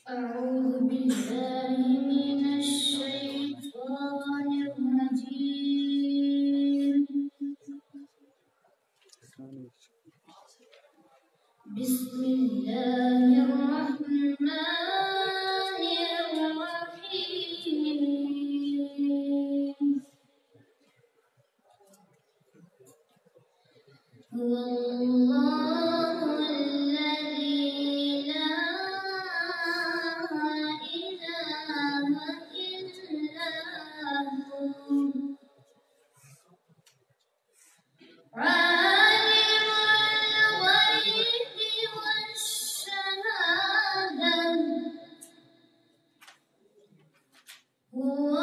أعوذ بالله من الشيطان الرجيم. بسم الله الرحمن الرحيم. هو الله الذي لا إله إلا هو عالم الغيب والشهادة هو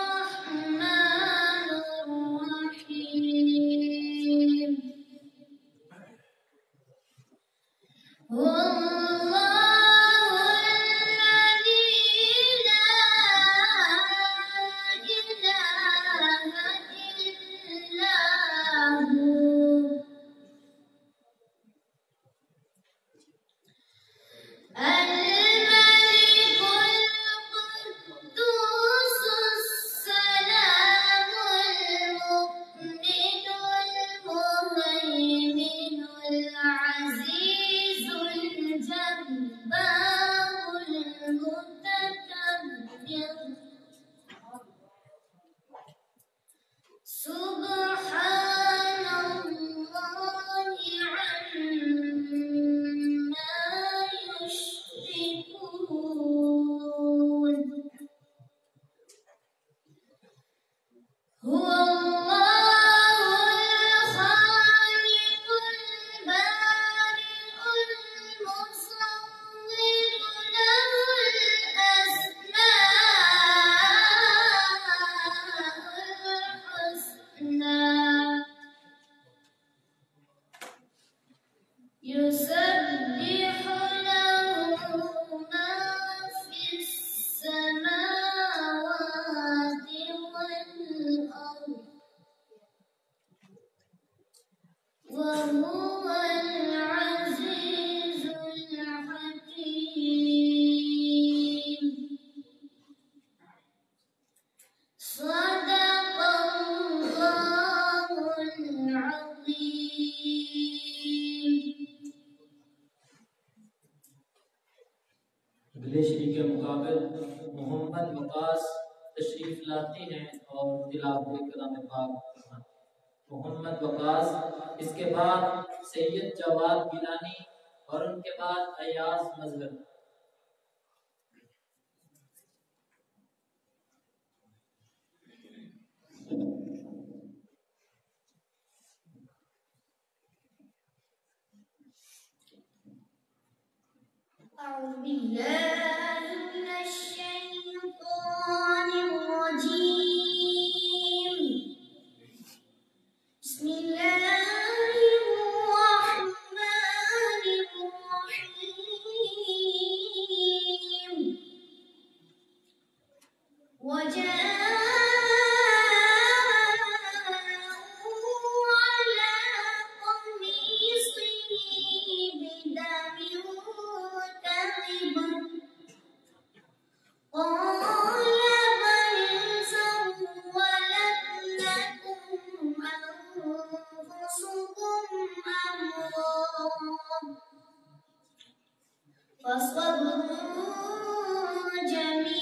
الرحمن الرحيم. هو الله الذي لا إله إلا هو الملك القدوس السلام المؤمن المهيمن العزيز الجبار المتكبر سبحان الله عما يشركون. هو الله الخالق البارئ المصور له الأسماء الحسنى يسبح له ما في السماوات والأرض وهو العزيز الحكيم. صدق الله العظيم. अगले शरीक के मुकाबल मोहम्मद वकास तशरीफ लाते हैं और तिलावत कलाम पाक मोहम्मद वकास, इसके बाद सैयद जवाद गिलानी और उनके बाद अयाज मजहर। أعوذ بالله من الشيطان الرجيم. بسم الله الرحمن الرحيم. وجاءوا على قميصه بدم كذب قال بل سولت لكم أنفسكم أمرا فصبر جميل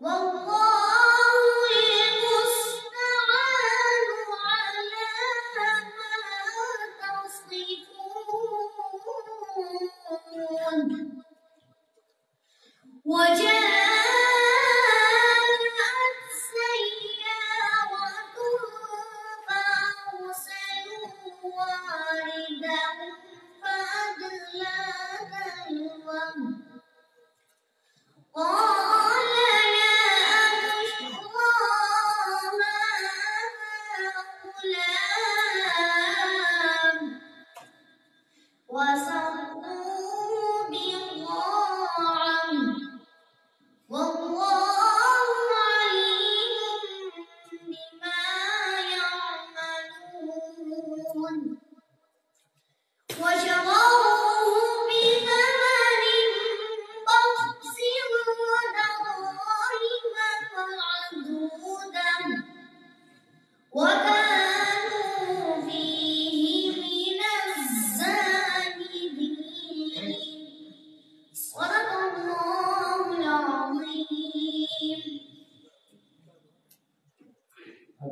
والله المستعان على ما تصفون. وجاءت سيارة فأرسلوا واردهم فأدلى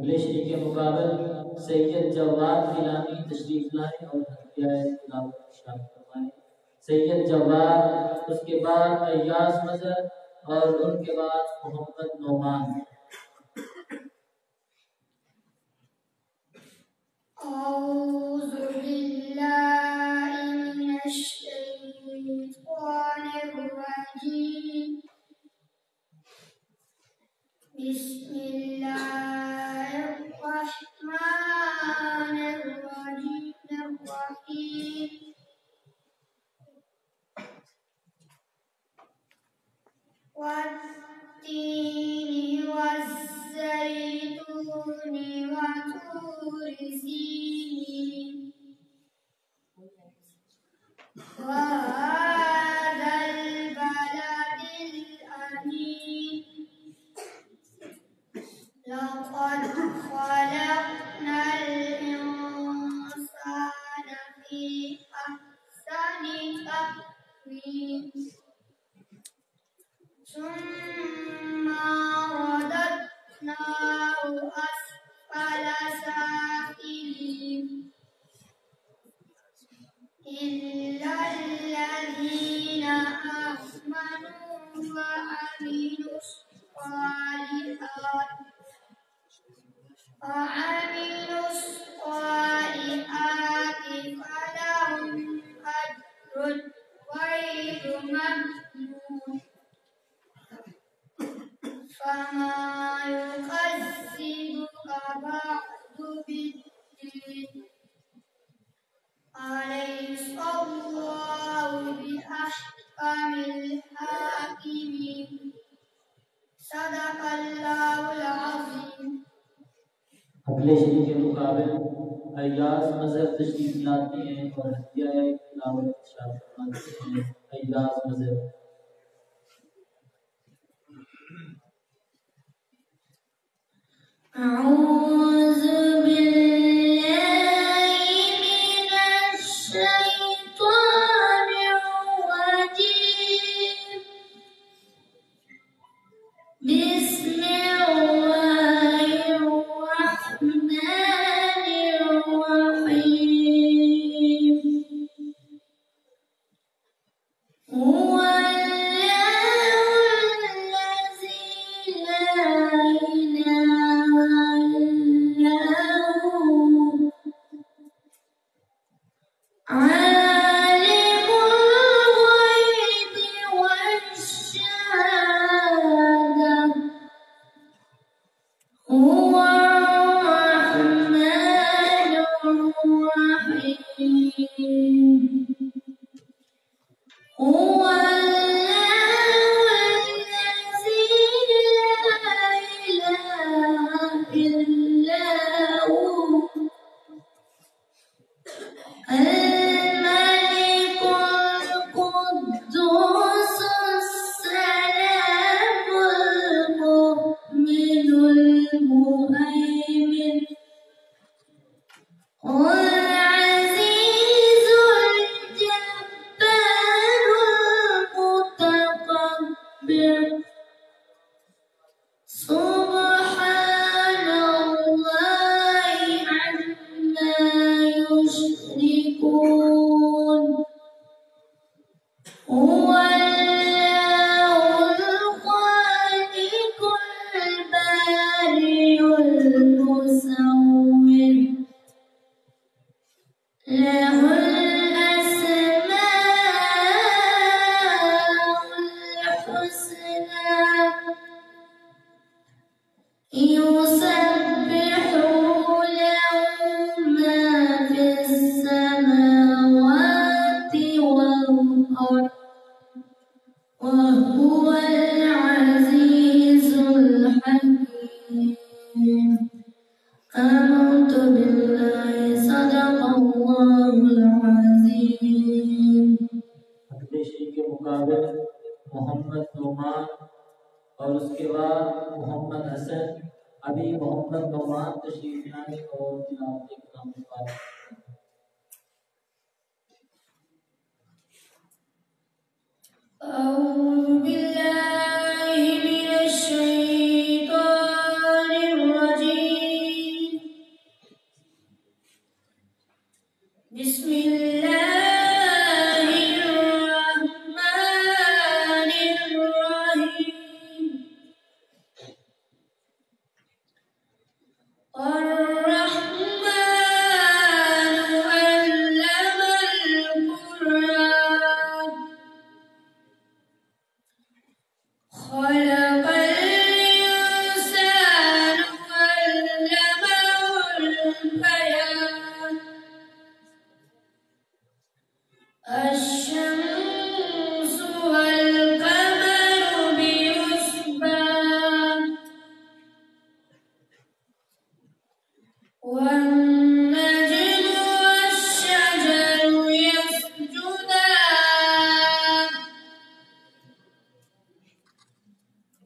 अगले शरीक के मुकाबल सैयद जवाद गिलानी तशरीफ लाए और सैयद जवाद, उसके बाद अय्याज मजहर और उनके बाद मोहम्मद नोमान। अऊज़ु बिल्लाहि मिनश शैतानिर रजीम। बिस्मिल्लाहिर्रहमानिर्रहीम। वत्तीनि वज़्ज़ैतूनि वतूरि सीनीन वहाज़ल बलदिल अमीन। लक़द ख़लक़नल इंसान फ़ी अहसनि तक़वीम। सुम्मा रददनाहु अस्फ़ल साफ़िलीन इल्लल्लज़ीना आमनू व अमिलुस्सॉलिहाति फलहुम अज्रुन ग़ैरु मम्नून। फमा युकज़्ज़िबुका बअदु बिद्दीन। अलैहिस्सलाहु बिअहकमिल हाकिमीन। सदक़ल्लाहुल अज़ीम। अगले शरीक के मुकाबले अय्याज मजहर तशरीफ लाते हैं और हदिया तिलावत इरशाद फरमाते हैं। अय्याज मजहर। अऊज़ु बिल्लाहि मिनश शैतानिर रजीम। बिस्मिल्लाहिर्रहमानिर्रहीम। हुवल्लाहुल्लज़ी ला इलाहा इल्ला हु आलिमुल ग़ैबि वश्शहादा हुवर्रहमानुर्रहीम। हुवल्लाहुल्लज़ी ला इलाहा इल्ला हु الملك القدوس السلام المؤمن المهيمن العزيز الجبار المتكبر سبحان الله عما يشركون هو الله الخالق البارئ المصور له الأسماء الحسنى يسبح له ما في السماوات والأرض وهو العزيز الحكيم آمنت بالله صدق الله العظيم अगले शरीक के मुकाबले मोहम्मद नोमान और उसके बाद मोहम्मद हसन। अभी मोहम्मद नोमान तशरीफ लाए और तिलावत कलाम पाक। أعوذ بالله من الشيطان الرجيم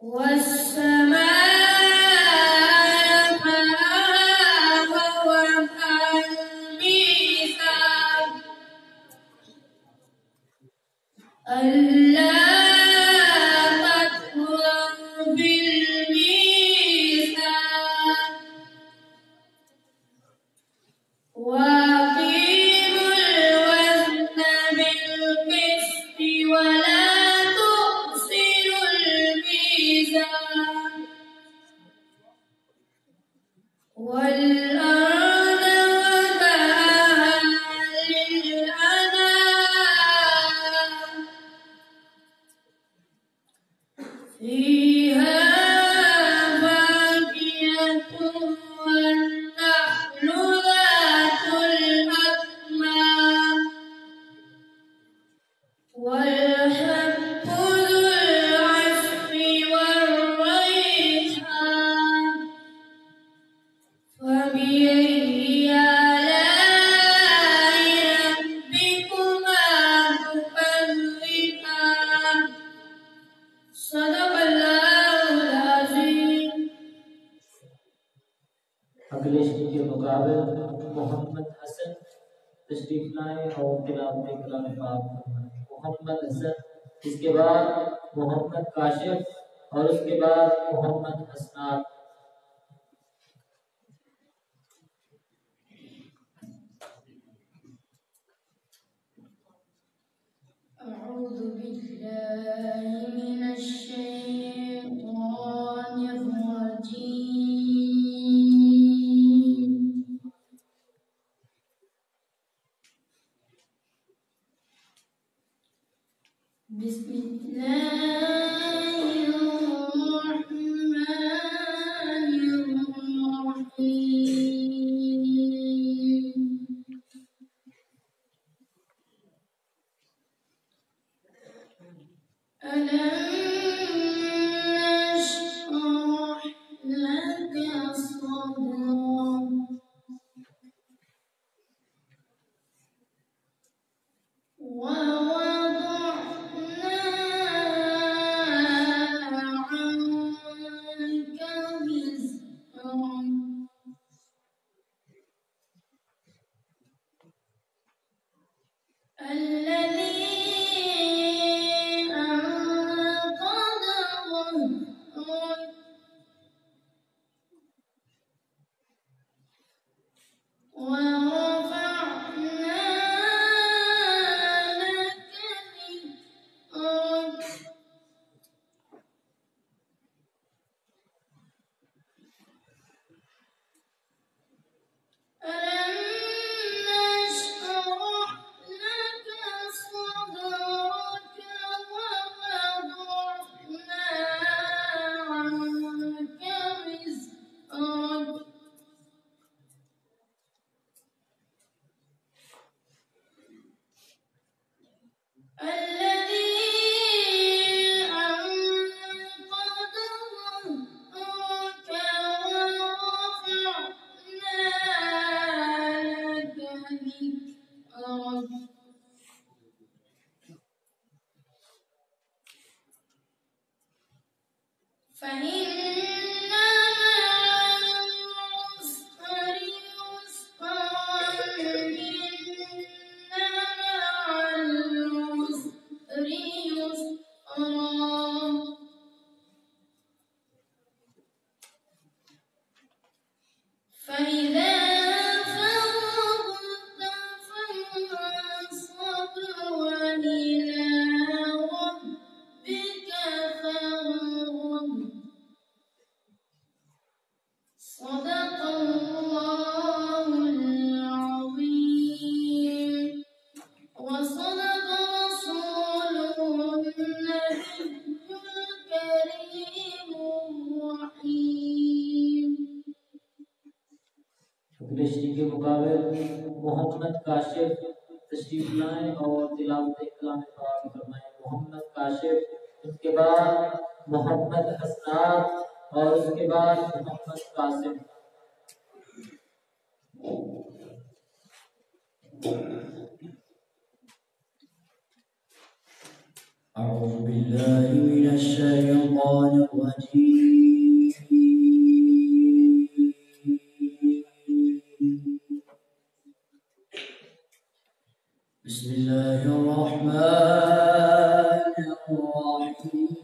والسماء رفعها ووضع الميزان ألا تطغوا في الميزان وأقيموا الوزن بالقسط ولا تخسروا الميزان والأرض وضعها للأنام فيها فاكهة والنخل ذات الأكمام والحب ذو العصف والريحان فبأي آلاء ربكما تكذبان صدق الله العظيم. अगले शेर के मुकाबले मोहम्मद हसन तशरीफ लाए और तिलावत कलाम पाक फरमाएं। मोहम्मद हसन, इसके बाद मोहम्मद काशिफ और उसके बाद मोहम्मद हसनात। أعوذ بالله من الشيطان الرجيم. بسم الله الرحمن الرحيم. ألم نشرح لك صدرك ووضعنا عنك وزرك الذي أنقض ظهرك ورفعنا لك ذكرك ألم نشرح لك صدرك ووضعنا عنك وزرك الذي أنقض ظهرك ورفعنا لك ذكرك فإن مع العسر يسرا إن مع العسر يسرا فإذا فرغت فانصب وإلى ربك فارغب. صدق الله العظيم وصدق رسوله النبي الكريم الرحيم. अगले शेर के मुकाबले मोहम्मद काशिफ तशरीफ लाए और तिलावत कलाम पाक फरमाएं। मोहम्मद काशिफ, उसके बाद मोहम्मद हसनात और उसके बाद मोहम्मद कासिम। أعوذ بالله من الشيطان الرجيم. بسم الله الرحمن الرحيم.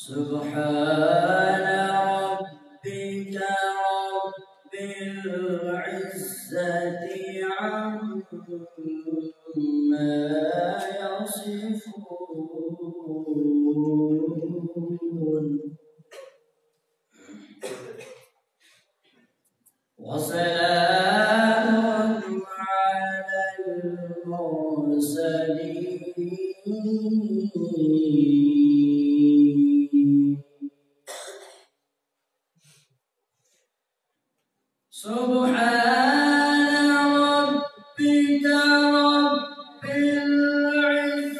سبحان ربك رب العزة عما يصفون وسلام على المرسلين. سبحان ربك رب العزة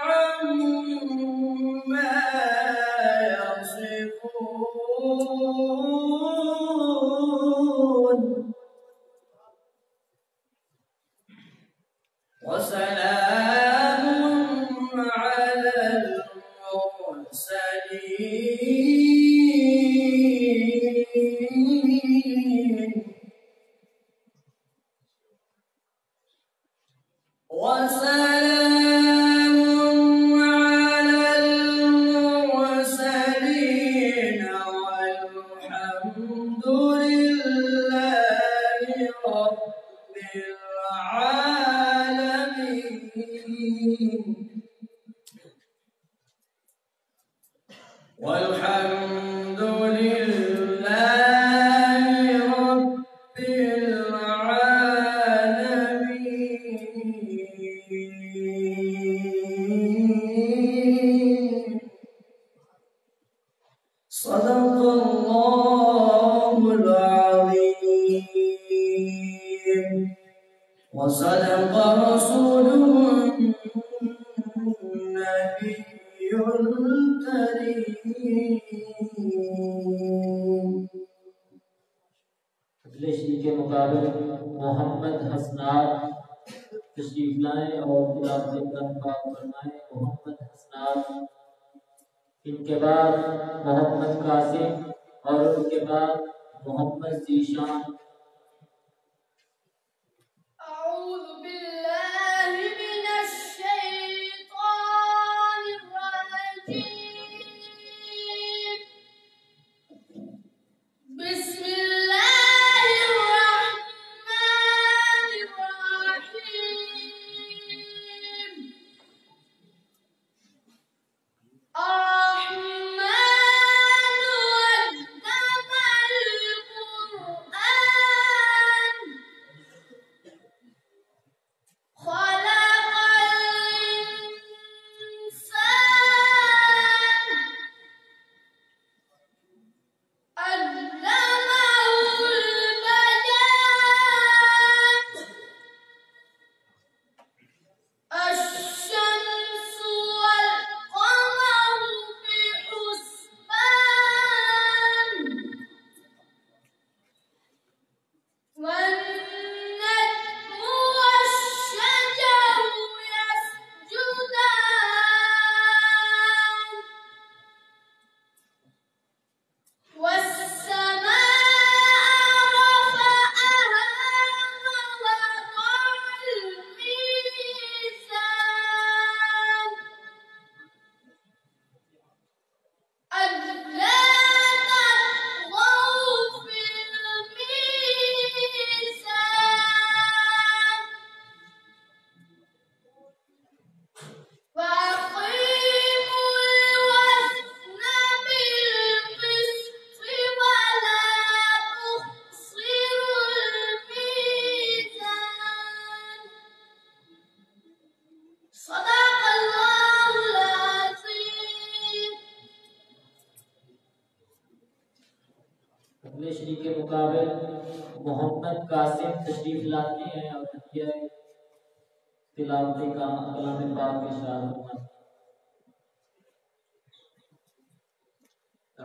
عما يصفون وسلام على المرسلين. وسلام على المرسلين والحمد لله رب العالمين. والحمد لله رب العالمين. صدق الله العظيم وصدق رسوله النبي الكريم. अगले श्री के मुकाबले मोहम्मद हसनार तशरीफ लाएं और तिलावत कुरान पाक फरमाएं। मोहम्मद हसनार, इनके बाद मोहम्मद कासिम और उनके बाद मोहम्मद जीशान। أعوذ بالله من الشيطان الرجيم. بسم الله الرحمن الرحيم. الرحمن علم القرآن خلق الإنسان علمه البيان. الشمس والقمر بحسبان والنجم والشجر يسجدان والسماء رفعها ووضع الميزان ألا تطغوا في الميزان وأقيموا الوزن بالقسط ولا تخسروا الميزان. صدق الله العظيم. अगले श्री के मुकाबले मोहम्मद कासिम तशरीफ लाते हैं और हदिया तिलावत का कलाम पाक इरशाद फरमाते हैं।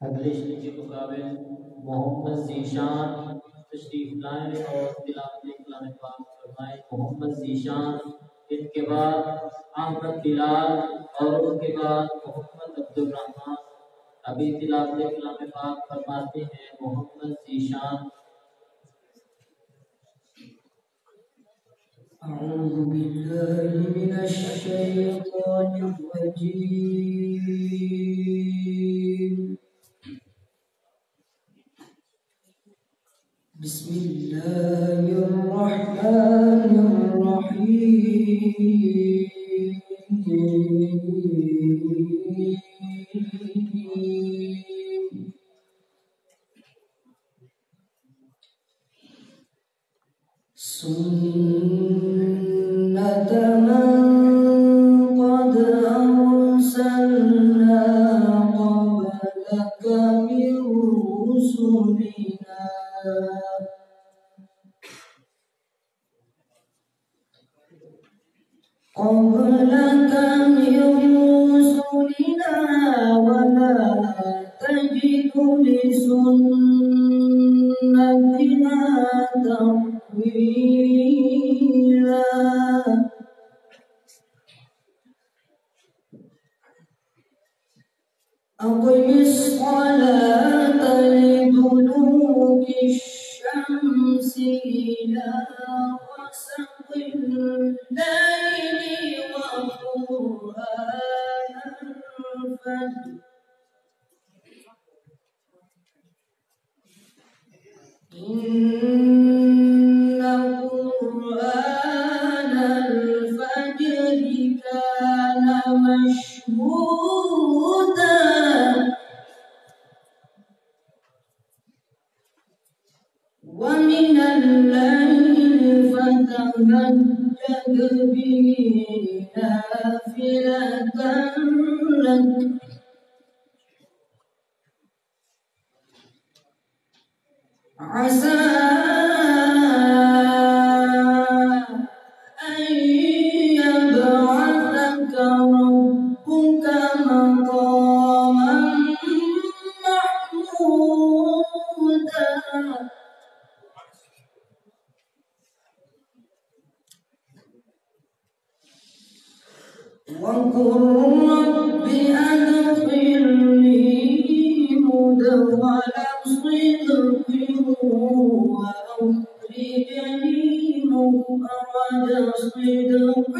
अगले शरीफ के मुकाबले मोहम्मद ज़ीशान तशरीफ लाए और तिलावत कलाम पाक फरमाए। मोहम्मद ज़ीशान, इनके बाद अहमद बिलाल और उनके बाद मोहम्मद अब्दुल रहमान। अभी तिलावत कलाम पाक फरमाते हैं मोहम्मद ज़ीशान। أعوذ بالله من الشيطان الرجيم. بسم الله الرحمن الرحيم. سنة من قد أرسلنا قبلك من رسلنا ولا تجد لسنتنا تحويلا. أقم الصلاة لدلوك الشمس إلى غسق الليل وقرآن الفجر إن قرآن الفجر كان مشهودا. ومن الليل فتهجد به نافلة لك عسى أن يبعثك ربك مقاما محمودا وقل رب أدخلني مدخل صدق وأخرجني مخرج صدق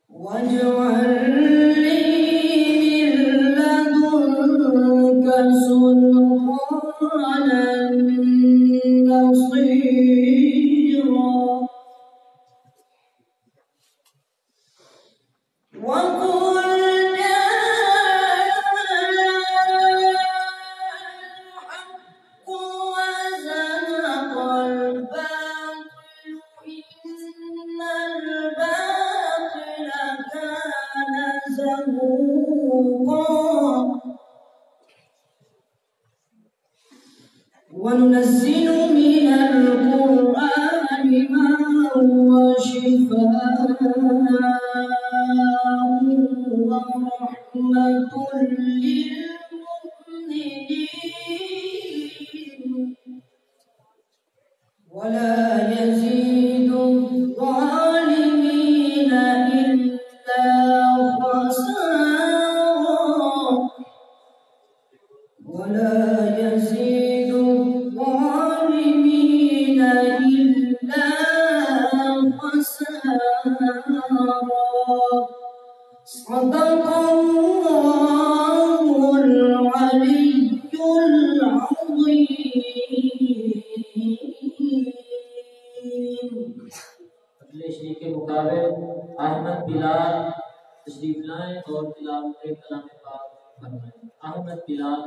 واجعل لي من لدنك سلطانا نصيرا وقل جاء الحق وزهق الباطل إن الباطل كان زهوقا وننزل من القرآن ما هو شفاء ورحمة للمؤمنين ولا يزيد الظالمين إلا خسارا ولا يزيد الظالمين إلا خسارا صدق الله العلي العظيم अगले शरीक के मुकाबले अहमद बिलाल तशरीफ लाएं और तिलावत कलाम पाक फरमाएं। अहमद बिलाल।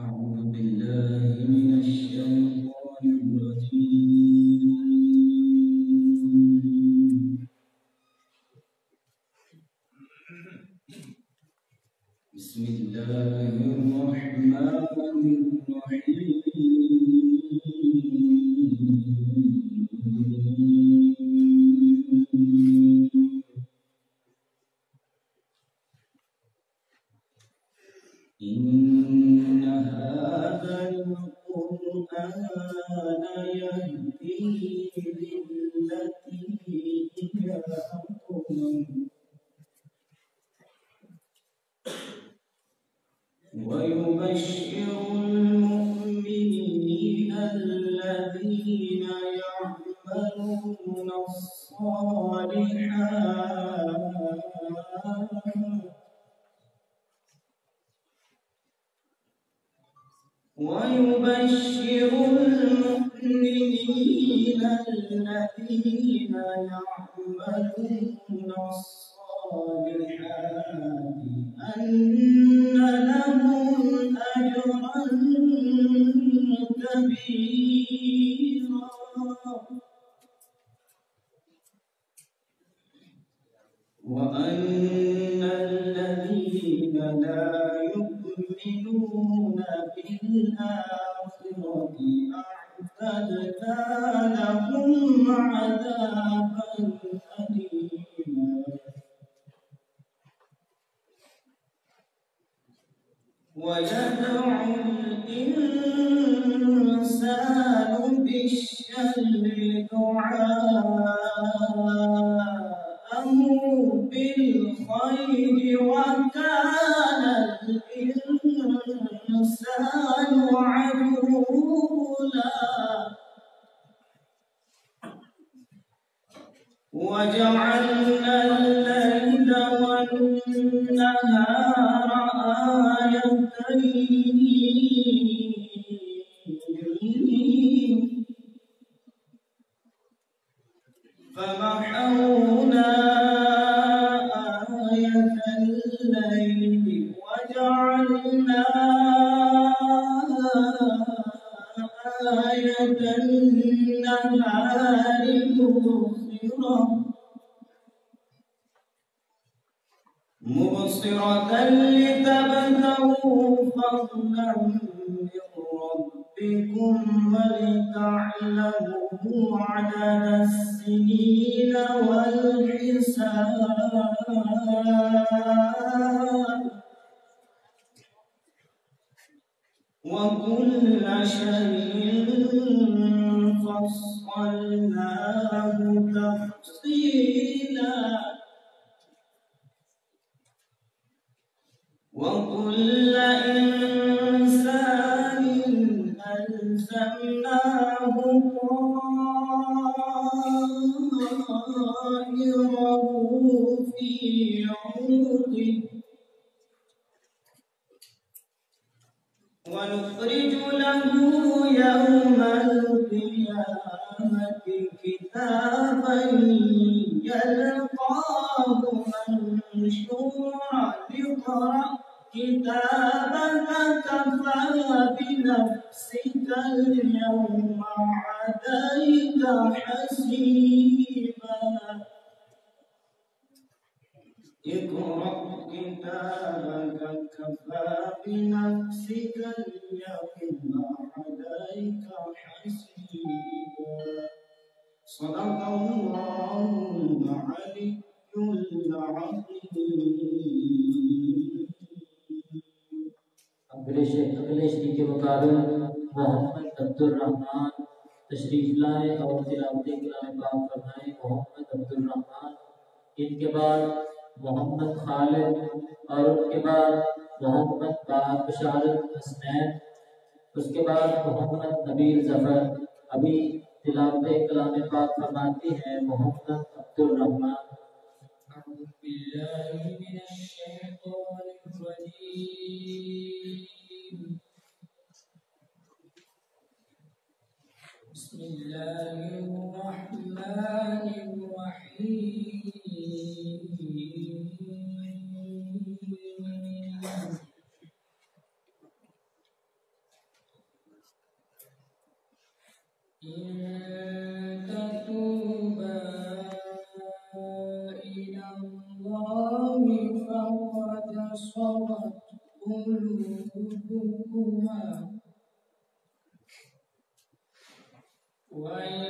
أعوذ بالله من الشيطان الرجيم بسم الله الرحمن الرحيم إن هذا القرآن يهدي للتي هي أقوم ويبشر المؤمنين الذين يعملون الصالحات ويبشر المؤمنين الذين يعملون الصالحات أن لهم أجرا كبيرا وأن الذين لا يؤمنون بالآخرة أعتدنا لهم عذابا أليما ويدعو الإنسان بالشر دعاءه بالخير وكان الإنسان عجولا وجعلنا الليل والنهار آيتين فمحونا النار مبصرة لتبتغوا فضلا من ربكم ولتعلموا عدد السنين والحساب وكل شيء فصلناه تفصيلا وكل إنسان ألزمناه طائره في عنقه ونخرج له يوم القيامة كتابا يلقاه منشورا اقرأ كتابك كفى بنفسك اليوم عليك حسيبا اقرأ كتابك كفى بنفسك اليوم عليك حسيبا صدق الله العلي العظيم अगले शरीक के मुकाबले मोहम्मद अब्दुल रहमान तशरीफ लाए और तिलावत कलाम पाक फरमाए। मोहम्मद अब्दुल रहमान, इनके बाद मोहम्मद खालिद और उनके बाद मोहम्मद बशारत हसनैन, उसके बाद मोहम्मद नबील जफर। अभी तिलावत कलाम पाक फरमाती हैं मोहम्मद अब्दुल रहमान। أعوذ بالله من الشيطان الرجيم بسم الله الرحمن الرحيم إن تتوبا إلى الله فقد صغت قلوبكما وإن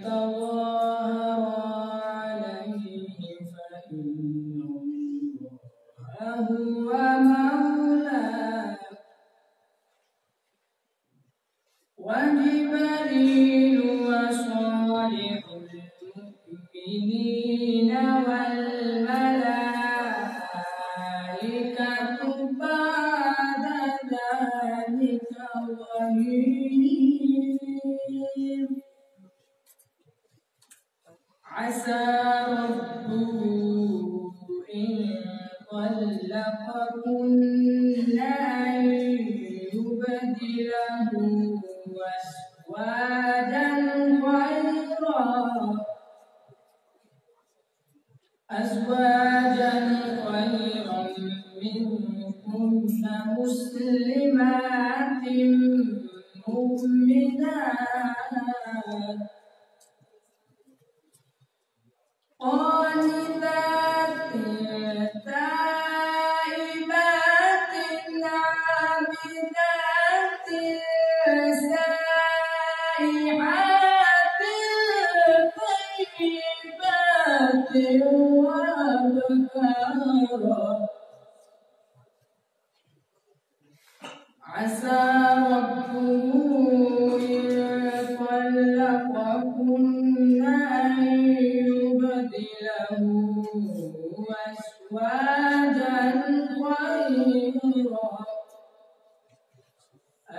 تظاهرا عليه فإن الله هو مولاه وجبريل وصالح المؤمنين والملائكة بعد ذلك ظهير عسى ربه إن طلقكن أن يبدله أزواجا خيرا منكن مسلمات مؤمنات قانتات تائبات عابدات سائحات طيبات وأبكارا عسى ربه إن طلقكن أن يبدله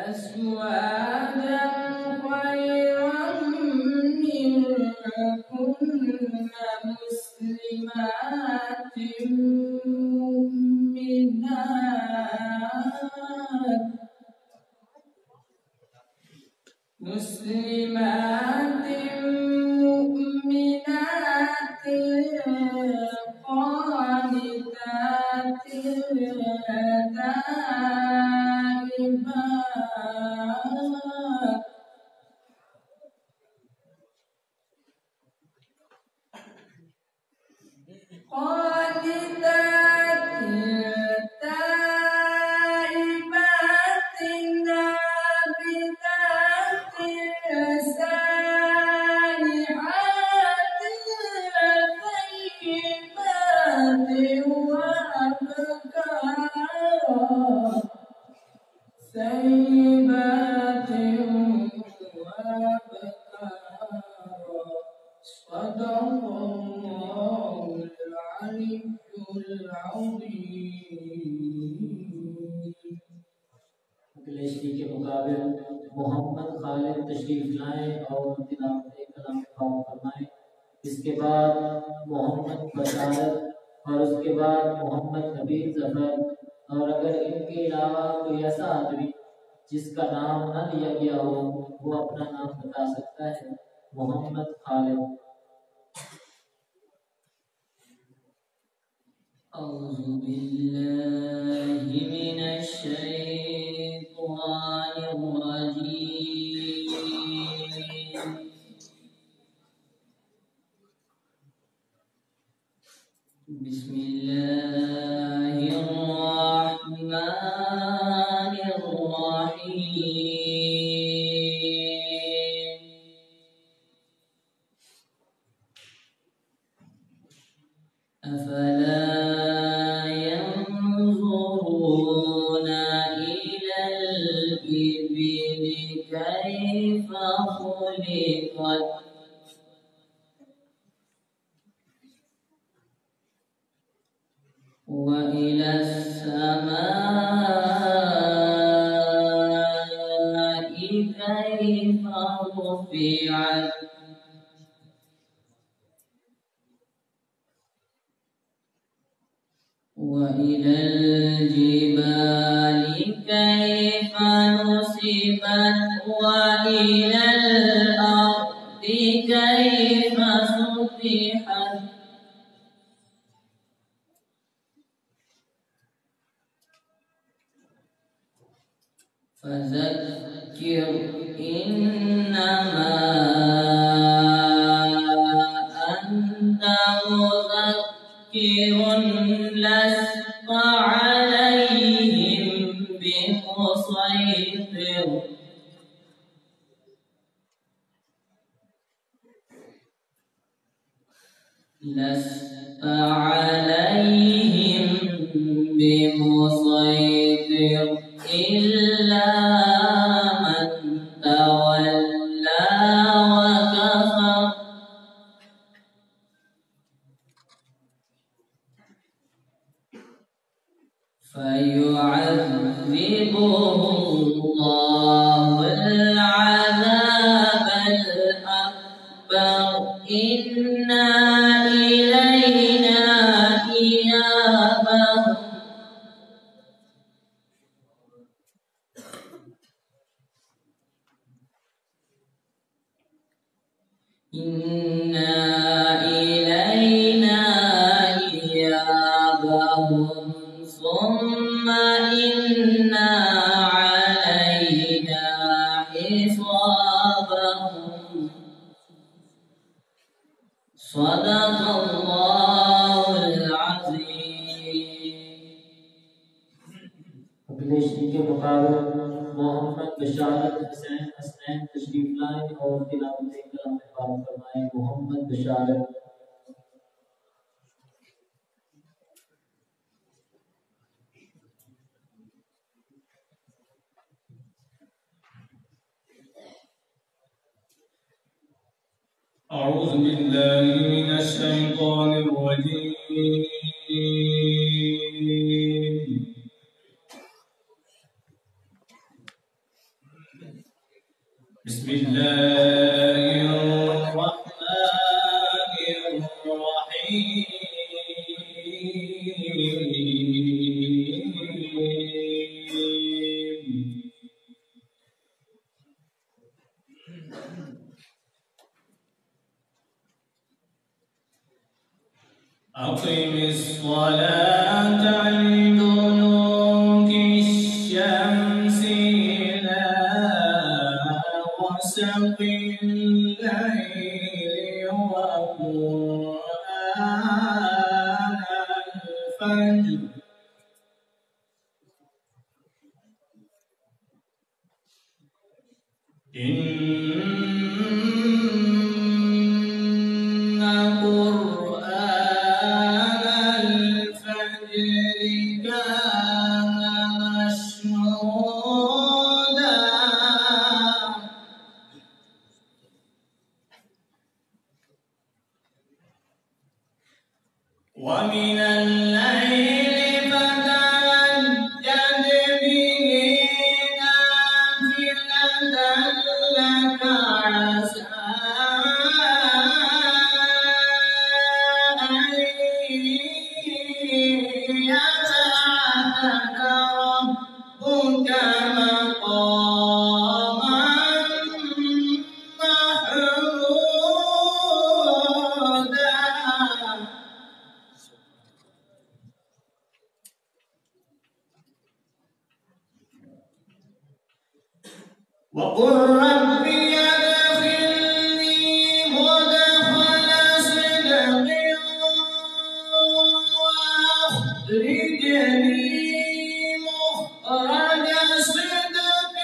أزواجا خيرا منكن مسلمات مؤمنات قانتات تائبات وأبكارا سيبات وأبكارا صدق الله العلي العظيم. अगले श्री के मुकाबिल मोहम्मद खालिद तशरीफ लाएं और तिलावत कलाम पाक फरमाएं। इसके बाद मोहम्मद बशारत और उसके बाद मोहम्मद नबील जफर, और अगर इनके अलावा कोई ऐसा आदमी जिसका नाम न लिया गया हो वो अपना नाम बता सकता है। मोहम्मद खालिद। अऊज़ु बिल्लाहि मिनश शैतानिर रजीम। बिस्मिल्लाहिर रहमानिर रहीम। अफला كيف خلقت وإلى السماء كيف رفعت وإلى الجبال كيف نصبت وإلى الأرض كيف سطحت فذكر إنما أنت مذكر لست عليهم بمسيطر لست عليهم بمسيطر إلا من تولى وكفر فيعذبه الله العذاب الأكبر إن إلينا إيابهم إن إلينا إيابهم ثم إن علينا حسابهم صدق الله العظيم. अगले श्री के मुकाबिल मोहम्मद बशारत हुसैन हसनैन तशरीफ लाएं और तिलावत कलाम पाक फरमाएं। मोहम्मद बशारत। أعوذ بالله من الشيطان الرجيم. بسم الله الرحمن الرحيم. أقم الصلاة لدلوك الشمس إلى غسق الليل وقرآن الفجر إن قرآن الفجر الليل فتهجد به نافلة لك عسى أن يبعثك ربك مقاما محمودا. وقل رب أدخلني مدخل صدق وأخرجني مخرج صدق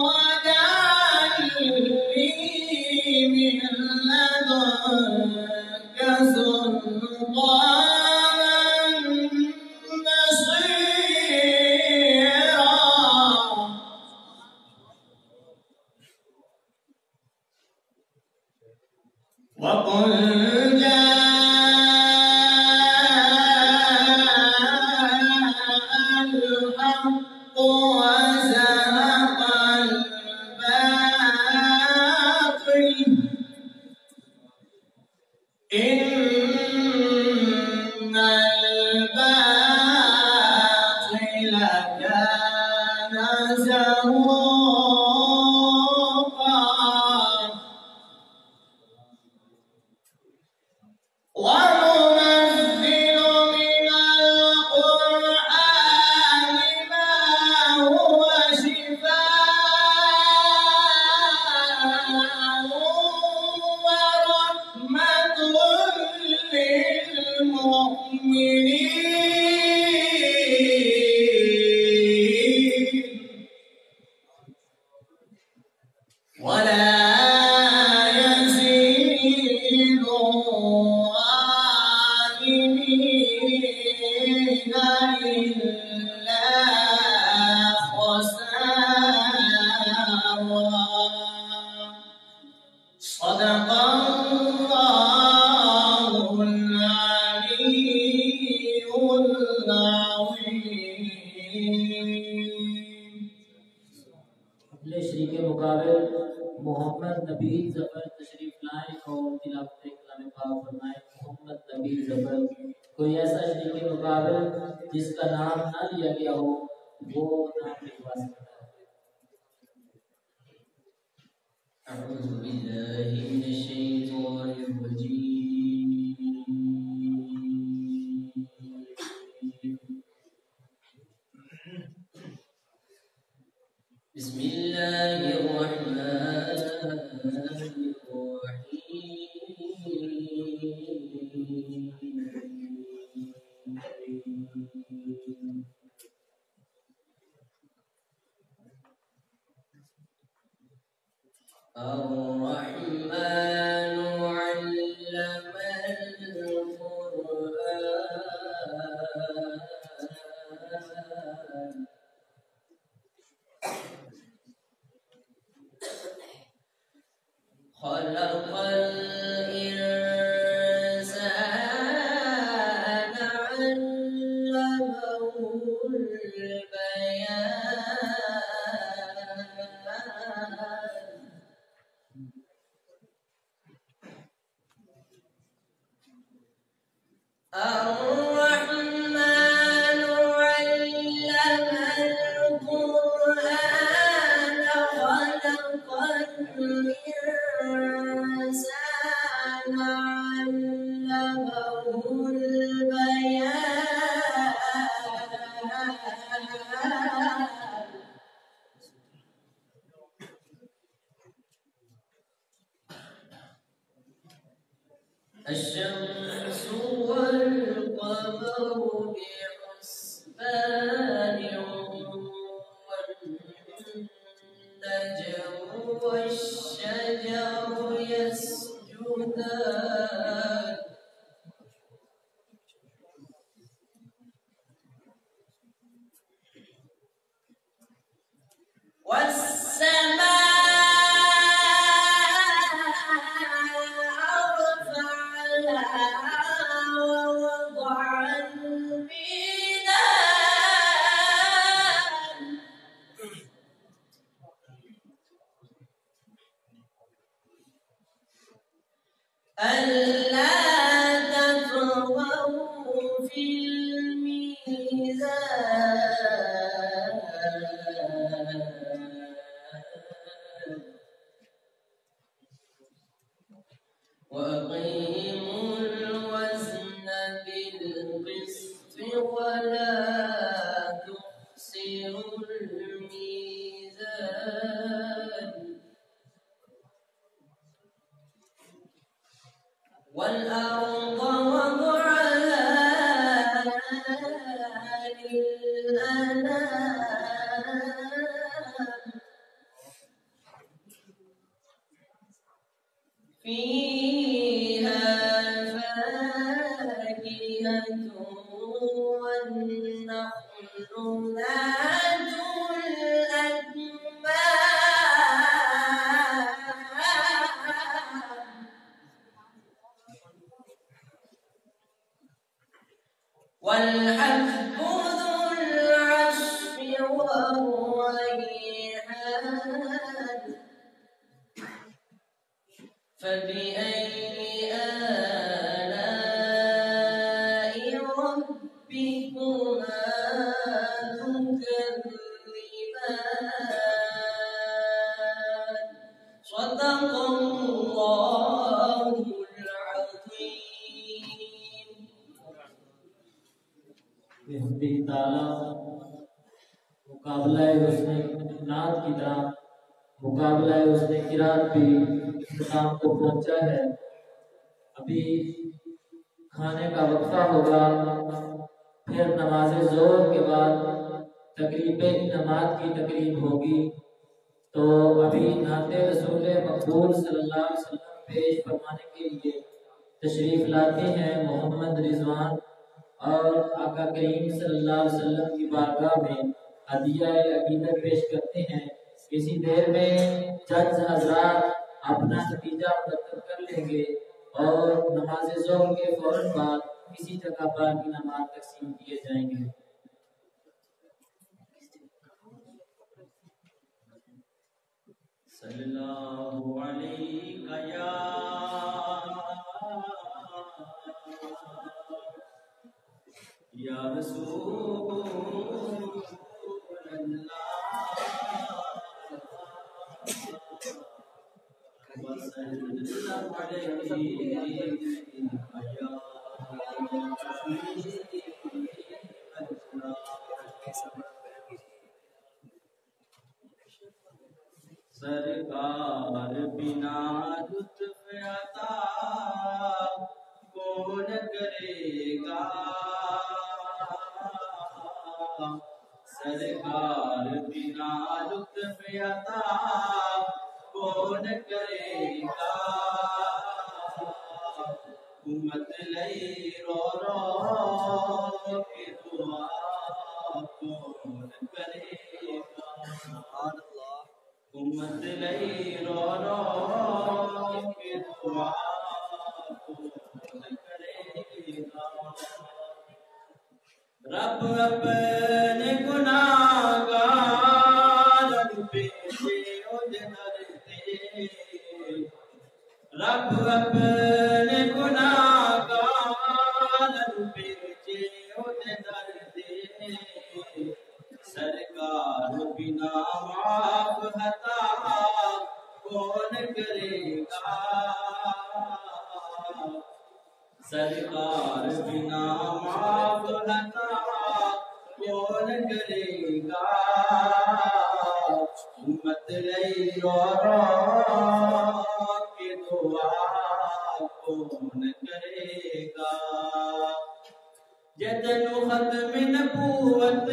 واجعل لي من لدنك سلطانا نصيرا. وقل جاء الحق وزهق الباطل إن الباطل كان زهوقا. وننزل من القرآن ما هو شفاء ورحمة للمؤمنين ولا يزيد الظالمين إلا خسارا. صدق الله العلي العظيم. अगले शरीक के मुकाबले मोहम्मद नबी जफर तशरीफ लाए और तिलावत कलाम पाक फरमाए। मोहम्मद नबी जफर, कोई ऐसा शरीक के मुकाबले जिसका नाम ना लिया गया हो वो नाम लिखवा सकता है। أعوذ بالله من الشيطان الرجيم. بسم الله الرحمن الرحيم. الرحمن علم القرآن خلق الإنسان علمه البيان. الرحمن علم القرآن خلق الإنسان علمه البيان. الشمس والقمر بحسبان والنجم والشجر يسجدان. والسماء رفعها في الميزان وأقيموا الوزن بالقسط ولا تخسروا الميزان والأرض وضعها للأنام فيها فاكهة والنخل ذات الأكمام والحب ذو العصف والريحان فبأي آلاء ربكما تكذبان صدق الله العظيم बेहदी ताला मुकाबला है उसने नात की तरह मुकाबला है उसने किरात भी इख्तिताम को पहुंचा है। अभी खाने का वक्फा होगा, फिर नमाज जोर के बाद तकरीब नमाज की तकरीब होगी। तो अभी नाते रसूल मकबूल सल्लल्लाहु अलैहि वसल्लम पेश फरमाने के लिए तशरीफ लाते हैं मोहम्मद रिजवान और आका करीम सल्लल्लाहु अलैहि वसल्लम की बारगाह में हदिया अकीदत पेश करते हैं। इसी देर में जज हजरात अपना नतीजा मुरतब कर लेंगे और नमाज ज़ोहर के फौरन बाद इसी जगह पर की नमाज तकसीम किए जाएंगे। सल्लल्लाहु अलैका या रसूल सरकार बिना लुत्फ़ अता कौन करेगा। सरकार बिना लुत्फ़ अता कौन करेगा। उम्मत लई रो रो के दुआ कौन करेगा। उम्मत लई रो रो के दुआ कौन करेगा। रब अपने गुनाहगार पे रब अपने गुनाहगार बेचे उते दर्दे। सरकार बिना माफ हता कौन करेगा। सरकार बिना माफ हता कौन करेगा। उम्मत लई रो रो के दुआ कौन करेगा। जदनु खत्म नबूवत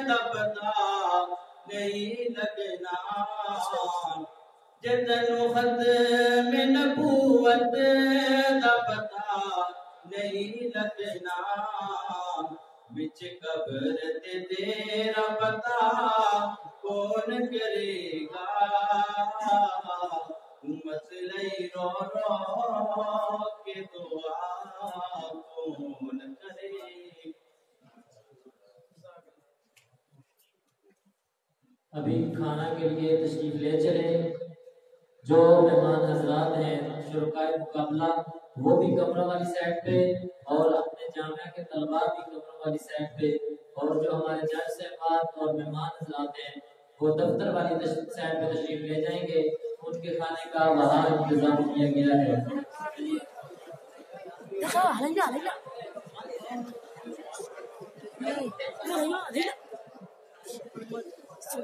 दा पता नहीं लगना। जदनु खत्म नबूवत दा पता नहीं लगना। बिच कब्र ते तेरा पता कौन करेगा। उम्मत लई रो रो के दुआ कौन करेगा। अभी खाना के लिए तशरीफ ले चले। जो मेहमान हजरात हैं शुरकाए मुकाबला वो भी कमरा वाली साइड पे और अपने जामिया के तलबा भी कब्रों वाली साइड पे, और जो हमारे जज साहबान और मेहमान हजरात हैं वो दफ्तर वाली साइड पे तशरीफ ले जाएंगे। उनके खाने का वहाँ इंतजाम किया गया है।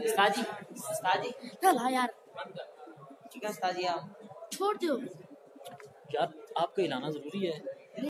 उस्ताद जी चला यार ठीक है उस्ताद जी आप छोड़ दो। यार आपको हिलाना जरूरी है।